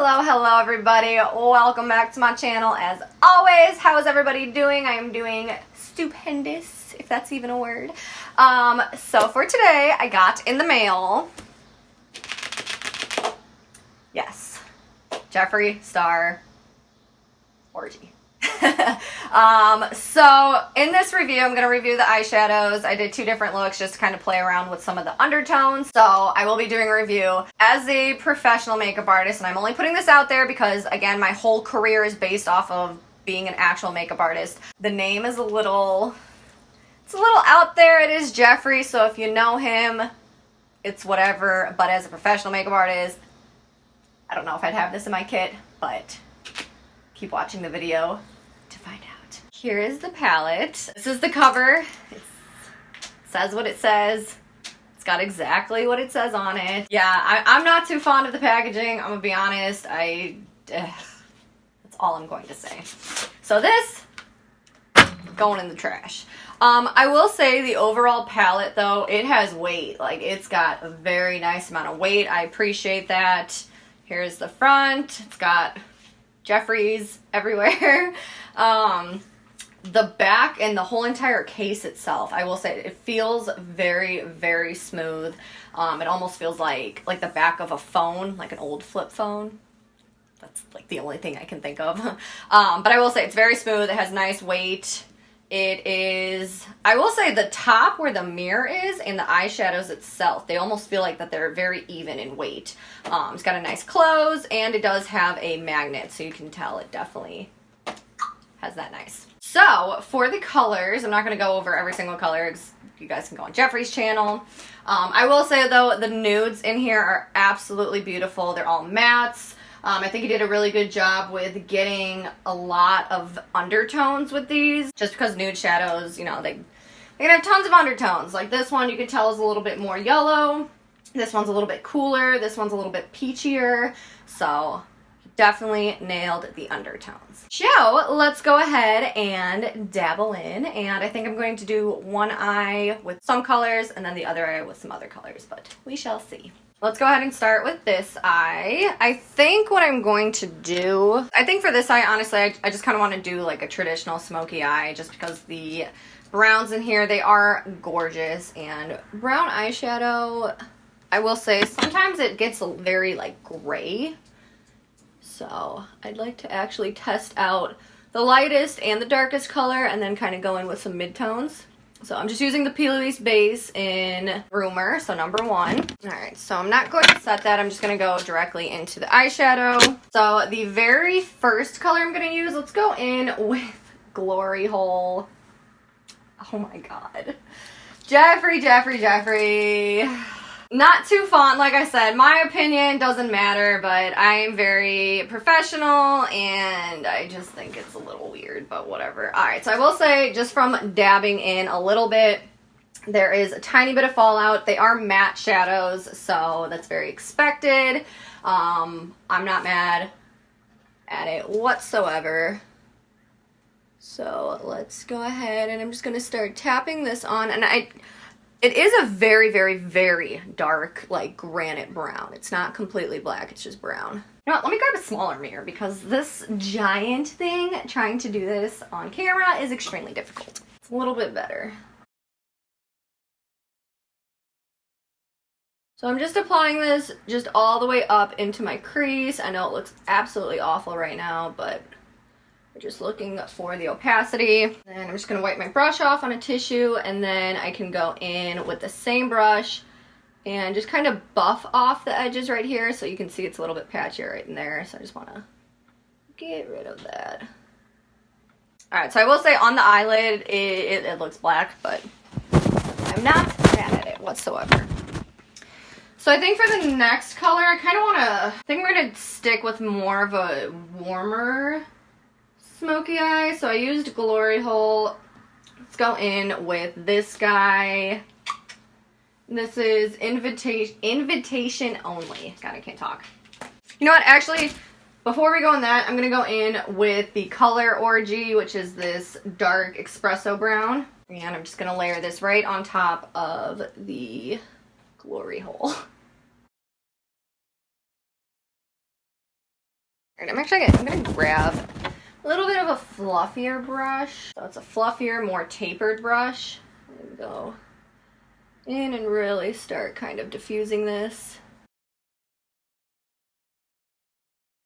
Hello everybody. Welcome back to my channel as always. How is everybody doing? I am doing stupendous, if that's even a word. So for today, I got in the mail, yes, Jeffree Star Orgy. So in this review, I'm going to review the eyeshadows. I did two different looks just to kind of play around with some of the undertones. So I will be doing a review as a professional makeup artist, and I'm only putting this out there because, again, my whole career is based off of being an actual makeup artist. The name is it's a little out there. It is Jeffree, so if you know him, it's whatever. But as a professional makeup artist, I don't know if I'd have this in my kit, but keep watching the video to find out. Here is the palette. This is the cover. It says what it says. It's got exactly what it says on it. Yeah, I'm not too fond of the packaging. I'm gonna be honest. That's all I'm going to say. So this, going in the trash. I will say the overall palette though, it has weight. Like, it's got a very nice amount of weight. I appreciate that. Here's the front. It's got Jeffree's everywhere. The back and the whole entire case itself, I will say, it feels very, very smooth. It almost feels like the back of a phone, like an old flip phone. That's like the only thing I can think of. But I will say it's very smooth. It has nice weight. It is, I will say, the top where the mirror is and the eyeshadows itself, they almost feel like that they're very even in weight. It's got a nice close, and it does have a magnet, so you can tell it definitely has that nice. So for the colors, I'm not going to go over every single color because you guys can go on Jeffree's channel. I will say though, the nudes in here are absolutely beautiful. They're all mattes. I think he did a really good job with getting a lot of undertones with these, just because nude shadows, you know, they can have tons of undertones. Like this one, you can tell is a little bit more yellow. This one's a little bit cooler. This one's a little bit peachier. So definitely nailed the undertones. So let's go ahead and dabble in, and I think I'm going to do one eye with some colors and then the other eye with some other colors, but we shall see. Let's go ahead and start with this eye. I think what I'm going to do, I think for this eye, honestly, I just kind of want to do like a traditional smoky eye, just because the browns in here, they are gorgeous. And brown eyeshadow, I will say, sometimes it gets very like gray. So I'd like to actually test out the lightest and the darkest color and then kind of go in with some midtones. So I'm just using the P. Louise base in Rumor, so number 1. Alright, so I'm not going to set that. I'm just going to go directly into the eyeshadow. So the very first color I'm going to use, let's go in with Glory Hole. Oh my god. Jeffree. Not too fond, like I said. My opinion doesn't matter, but I'm very professional and I just think it's a little weird, but whatever. Alright, so I will say, just from dabbing in a little bit, there is a tiny bit of fallout. They are matte shadows, so that's very expected. I'm not mad at it whatsoever. So let's go ahead and I'm just going to start tapping this on, and it is a very, very, very dark, like, granite brown. It's not completely black, it's just brown. You know what, let me grab a smaller mirror because this giant thing, trying to do this on camera, is extremely difficult. It's a little bit better. So I'm just applying this just all the way up into my crease. I know it looks absolutely awful right now, but we're just looking for the opacity. And I'm just going to wipe my brush off on a tissue, and then I can go in with the same brush and just kind of buff off the edges right here, so you can see it's a little bit patchier right in there. So I just want to get rid of that. Alright, so I will say on the eyelid, it looks black, but I'm not mad at it whatsoever. So I think for the next color, I think we're going to stick with more of a warmer smoky eye. So I used Glory Hole. Let's go in with this guy. This is Invitation Only. God, I can't talk. You know what? Actually, before we go in that, I'm going to go in with the Color Orgy, which is this dark espresso brown. And I'm just going to layer this right on top of the Glory Hole. All right, I'm gonna grab a little bit of a fluffier brush. So it's a fluffier, more tapered brush. And go in and really start kind of diffusing this.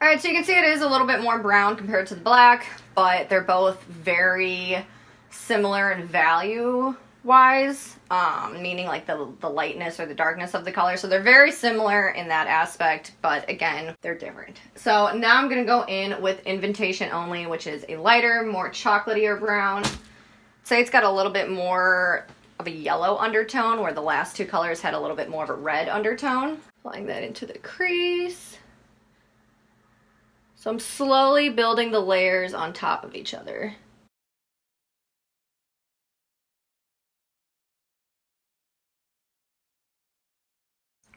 All right, so you can see it is a little bit more brown compared to the black, but they're both very similar in value-wise, meaning like the lightness or the darkness of the color. So they're very similar in that aspect, but again, they're different. So now I'm gonna go in with Invitation Only, which is a lighter, more chocolatier brown. Say it's got a little bit more of a yellow undertone, where the last two colors had a little bit more of a red undertone. Applying that into the crease. So I'm slowly building the layers on top of each other.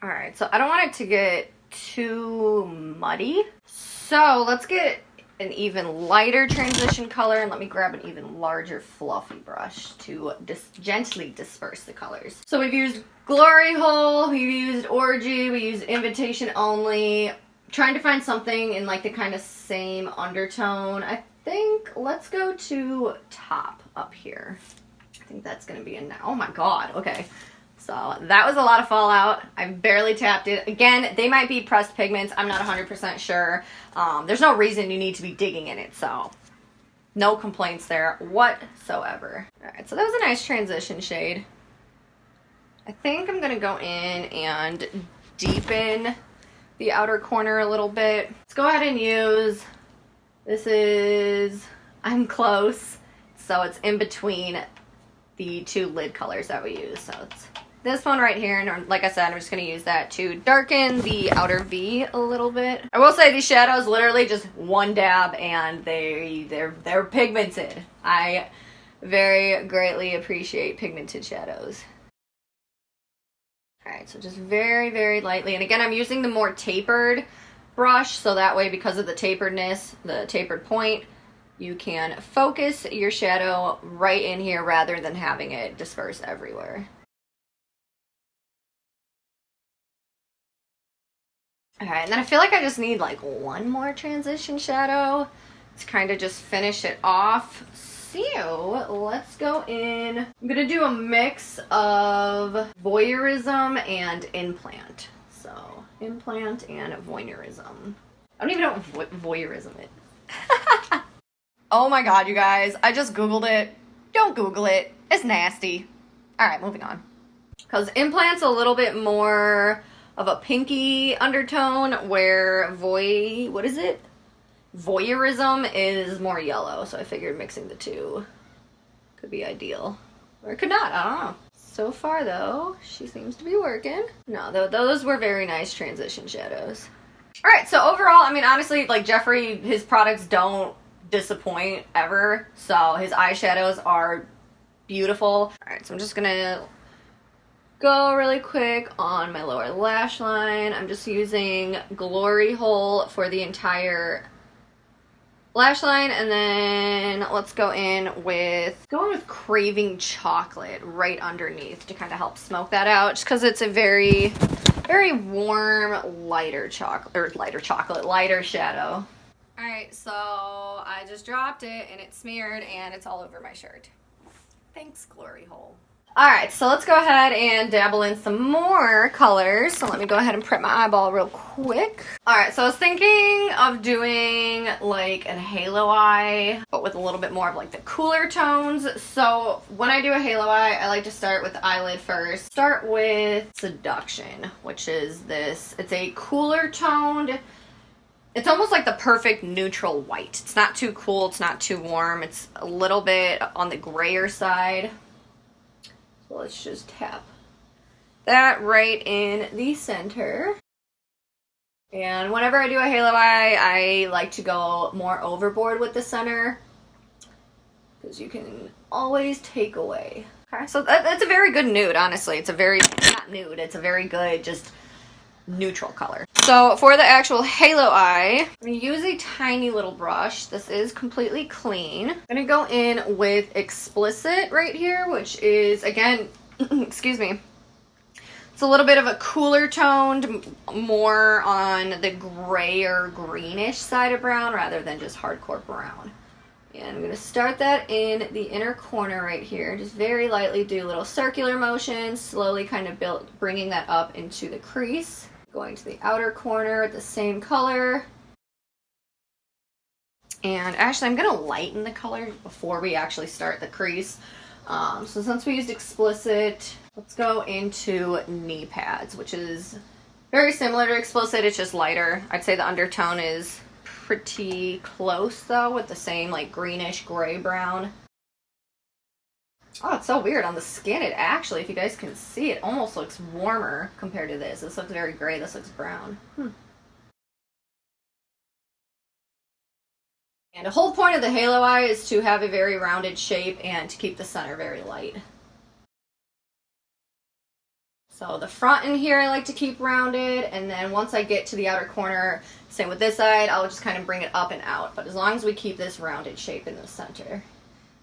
All right, so I don't want it to get too muddy. So let's get an even lighter transition color, and let me grab an even larger fluffy brush to gently disperse the colors. So we've used Glory Hole, we've used Orgy, we used Invitation Only. Trying to find something in like the kind of same undertone. I think let's go to Top up here. I think that's gonna be in now. Oh my god, okay. So that was a lot of fallout. I barely tapped it. Again, they might be pressed pigments. I'm not 100% sure. There's no reason you need to be digging in it, so no complaints there whatsoever. All right, so that was a nice transition shade. I think I'm gonna go in and deepen the outer corner a little bit. Let's go ahead and use, this is, I'm close, so it's in between the two lid colors that we use. So it's this one right here, and like I said, I'm just gonna use that to darken the outer V a little bit. I will say these shadows literally just one dab and they're pigmented. I very greatly appreciate pigmented shadows. All right, so just very, very lightly. And again, I'm using the more tapered brush, so that way, because of the taperedness, the tapered point, you can focus your shadow right in here rather than having it disperse everywhere. Okay, and then I feel like I just need like one more transition shadow to kind of just finish it off. So let's go in. I'm gonna do a mix of voyeurism and implant. So implant and voyeurism. I don't even know what voyeurism is. Oh my god, you guys, I just Googled it. Don't Google it. It's nasty. All right, moving on. Because implant's a little bit more of a pinky undertone, where voyeurism is more yellow, so I figured mixing the two could be ideal. Or it could not, I don't know. So far though, she seems to be working. No, those were very nice transition shadows. Alright, so overall, I mean, honestly, like Jeffree, his products don't disappoint ever, so his eyeshadows are beautiful. Alright, so I'm just gonna go really quick on my lower lash line. I'm just using Glory Hole for the entire lash line, and then let's go in with Craving Chocolate right underneath to kind of help smoke that out, just because it's a very, very warm, lighter shadow. All right, so I just dropped it and it smeared and it's all over my shirt. Thanks, Glory Hole. All right, so let's go ahead and dabble in some more colors. So let me go ahead and prep my eyeball real quick. All right, so I was thinking of doing like a halo eye, but with a little bit more of like the cooler tones. So when I do a halo eye, I like to start with the eyelid first. Start with Seduction, which is this. It's a cooler toned. It's almost like the perfect neutral white. It's not too cool, it's not too warm. It's a little bit on the grayer side. So let's just tap that right in the center. And whenever I do a halo eye, I like to go more overboard with the center, because you can always take away. Okay, so that's a very good nude, honestly. It's a very, not nude, it's a very good, just neutral color. So for the actual halo eye, I'm going to use a tiny little brush. This is completely clean. I'm going to go in with Explicit right here, which is, again, excuse me, It's a little bit of a cooler toned, more on the gray or greenish side of brown rather than just hardcore brown. And I'm going to start that in the inner corner right here. Just very lightly do little circular motions, slowly kind of bringing that up into the crease. Going to the outer corner, the same color. And actually, I'm going to lighten the color before we actually start the crease. So since we used explicit, let's go into knee pads, which is very similar to explicit. It's just lighter. I'd say the undertone is pretty close though, with the same like greenish gray brown. Oh, it's so weird on the skin. It actually, if you guys can see, it almost looks warmer compared to this. This looks very gray. This looks brown. And the whole point of the halo eye is to have a very rounded shape and to keep the center very light. So the front in here I like to keep rounded, and then once I get to the outer corner, same with this side, I'll just kind of bring it up and out. But as long as we keep this rounded shape in the center,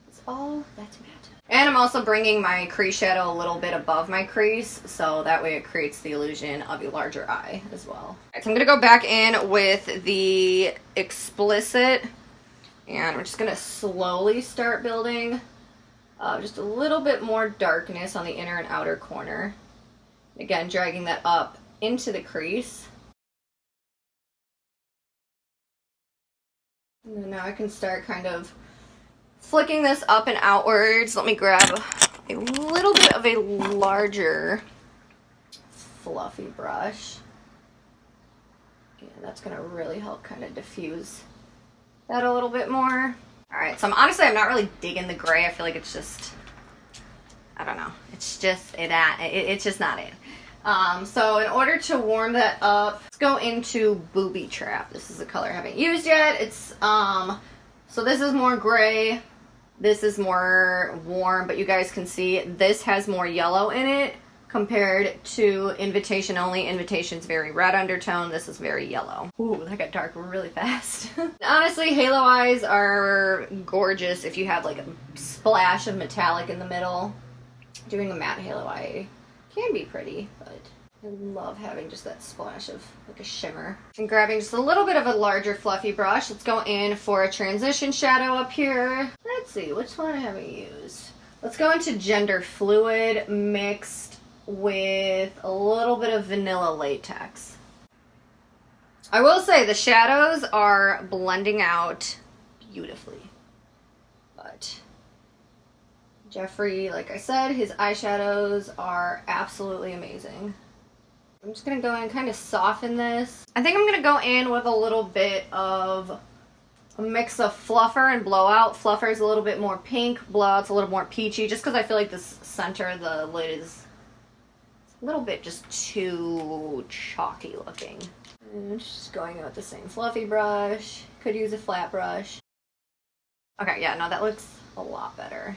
it's all that matters. And I'm also bringing my crease shadow a little bit above my crease, so that way it creates the illusion of a larger eye as well. All right, so I'm going to go back in with the explicit, and we're just going to slowly start building just a little bit more darkness on the inner and outer corner. Again, dragging that up into the crease. And then now I can start kind of flicking this up and outwards. Let me grab a little bit of a larger fluffy brush. And that's going to really help kind of diffuse that a little bit more. Alright, so I'm not really digging the gray. I feel like it's just, I don't know. It's just, it's just not it. So in order to warm that up, let's go into Booby Trap. This is a color I haven't used yet. It's, so this is more gray. This is more warm, but you guys can see this has more yellow in it compared to Invitation Only. Invitation's very red undertone. This is very yellow. Ooh, that got dark really fast. Honestly, halo eyes are gorgeous if you have like a splash of metallic in the middle. Doing a matte halo eye can be pretty, but I love having just that splash of like a shimmer. And grabbing just a little bit of a larger fluffy brush, let's go in for a transition shadow up here. Let's see, which one I haven't used. Let's go into Gender Fluid mixed with a little bit of Vanilla Latex. I will say the shadows are blending out beautifully, but Jeffree, like I said, his eyeshadows are absolutely amazing. I'm just going to go in and kind of soften this. I think I'm going to go in with a little bit of a mix of Fluffer and Blowout. Fluffer is a little bit more pink, Blowout's a little more peachy, just because I feel like this center of the lid is a little bit just too chalky looking. And just going in with the same fluffy brush. Could use a flat brush. Okay, yeah, no, that looks a lot better.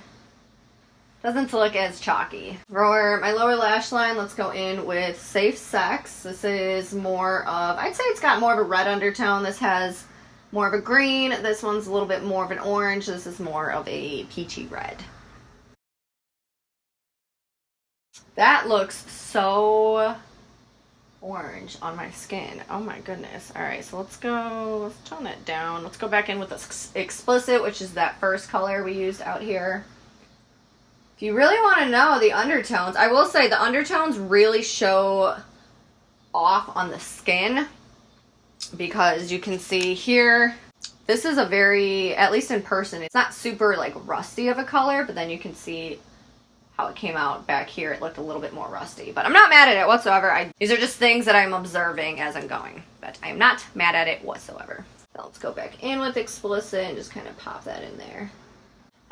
Doesn't look as chalky. For my lower lash line, let's go in with Safe Sex. This is more of, I'd say it's got more of a red undertone. This has more of a green. This one's a little bit more of an orange. This is more of a peachy red. That looks so orange on my skin. Oh my goodness. Alright, so let's tone it down. Let's go back in with this explicit, which is that first color we used out here. If you really want to know the undertones, I will say the undertones really show off on the skin, because you can see here, this is a very, at least in person, it's not super like rusty of a color, but then you can see how it came out back here. It looked a little bit more rusty, but I'm not mad at it whatsoever. These are just things that I'm observing as I'm going, but I am not mad at it whatsoever. So let's go back in with explicit and just kind of pop that in there.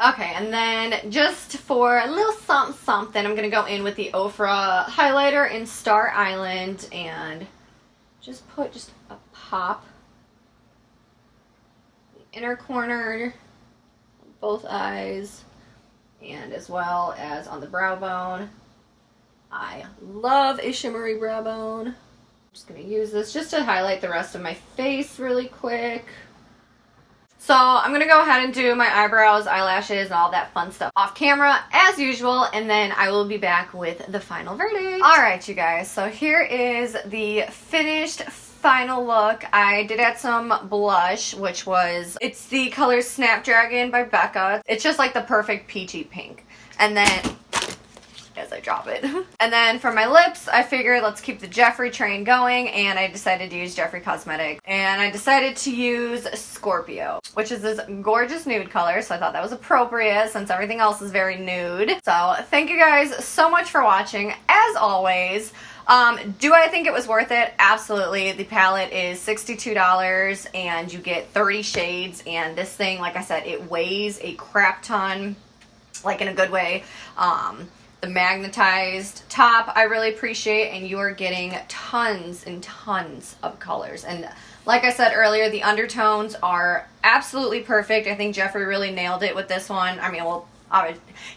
Okay, and then just for a little something something, I'm going to go in with the Ofra highlighter in Star Island and just put just a pop in the inner corner, both eyes, and as well as on the brow bone. I love a shimmery brow bone. I'm just going to use this just to highlight the rest of my face really quick. So I'm going to go ahead and do my eyebrows, eyelashes, and all that fun stuff off camera as usual, and then I will be back with the final verdict. Alright you guys, so here is the finished final look. I did add some blush, which was, it's the color Snapdragon by Becca. It's just like the perfect peachy pink. And then, as I drop it. And then for my lips, I figured let's keep the Jeffree train going, and I decided to use Jeffree Cosmetics. And I decided to use Scorpio, which is this gorgeous nude color, so I thought that was appropriate since everything else is very nude. So thank you guys so much for watching, as always. Do I think it was worth it? Absolutely. The palette is $62 and you get 30 shades, and this thing, like I said, it weighs a crap ton, like in a good way. The magnetized top I really appreciate, and you are getting tons and tons of colors. And like I said earlier, the undertones are absolutely perfect. I think Jeffree really nailed it with this one. I mean, well,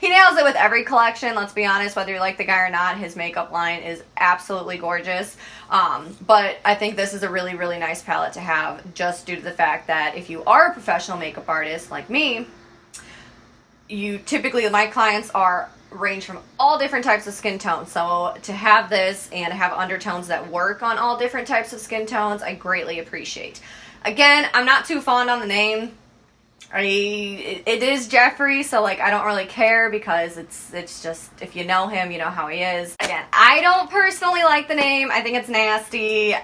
he nails it with every collection, let's be honest. Whether you like the guy or not, his makeup line is absolutely gorgeous. But I think this is a really, really nice palette to have, just due to the fact that if you are a professional makeup artist like me, you typically, my clients range from all different types of skin tones. So to have this and have undertones that work on all different types of skin tones, I greatly appreciate. Again, I'm not too fond on the name. It is Jeffree, so like I don't really care, because it's just, if you know him, you know how he is. Again, I don't personally like the name. I think it's nasty.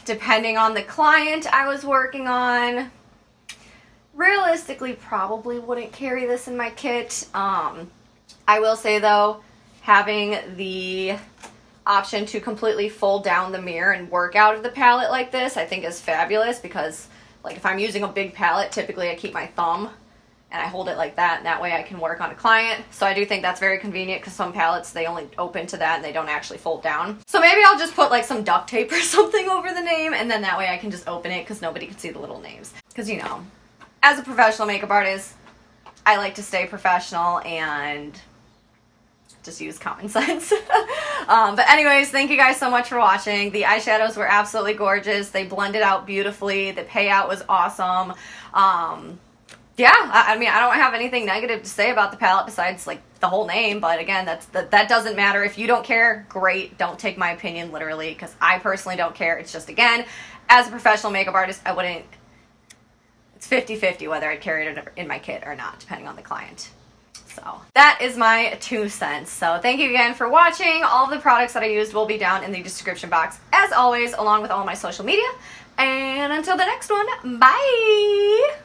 Depending on the client I was working on, realistically probably wouldn't carry this in my kit. I will say though, having the option to completely fold down the mirror and work out of the palette like this, I think is fabulous, because like if I'm using a big palette, typically I keep my thumb and I hold it like that, and that way I can work on a client. So I do think that's very convenient, because some palettes, they only open to that and they don't actually fold down. So maybe I'll just put like some duct tape or something over the name, and then that way I can just open it because nobody can see the little names. Because, you know, as a professional makeup artist, I like to stay professional and just use common sense. But anyways, thank you guys so much for watching. The eyeshadows were absolutely gorgeous. They blended out beautifully. The payout was awesome. Yeah, I mean, I don't have anything negative to say about the palette besides like the whole name, but again, that doesn't matter. If you don't care, great. Don't take my opinion literally, because I personally don't care. It's just, again, as a professional makeup artist, I wouldn't, it's 50-50 whether I'd carry it in my kit or not, depending on the client. So that is my 2 cents. So thank you again for watching. All of the products that I used will be down in the description box, as always, along with all my social media. And until the next one, bye!